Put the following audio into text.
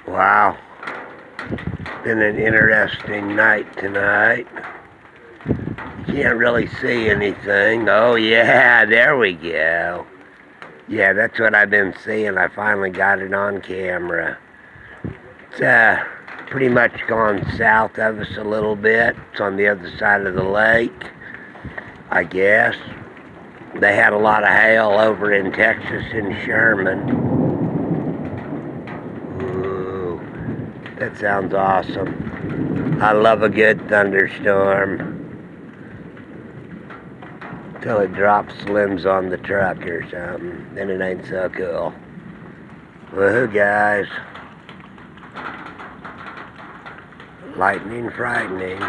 Wow, been an interesting night tonight. Can't really see anything. Oh yeah, there we go. Yeah, that's what I've been seeing. I finally got it on camera. It's pretty much gone south of us a little bit. It's on the other side of the lake, I guess. They had a lot of hail over in Texas and Sherman. Ooh, that sounds awesome. I love a good thunderstorm. Till it drops limbs on the truck or something. Then it ain't so cool. Woohoo, guys. Lightning frightening.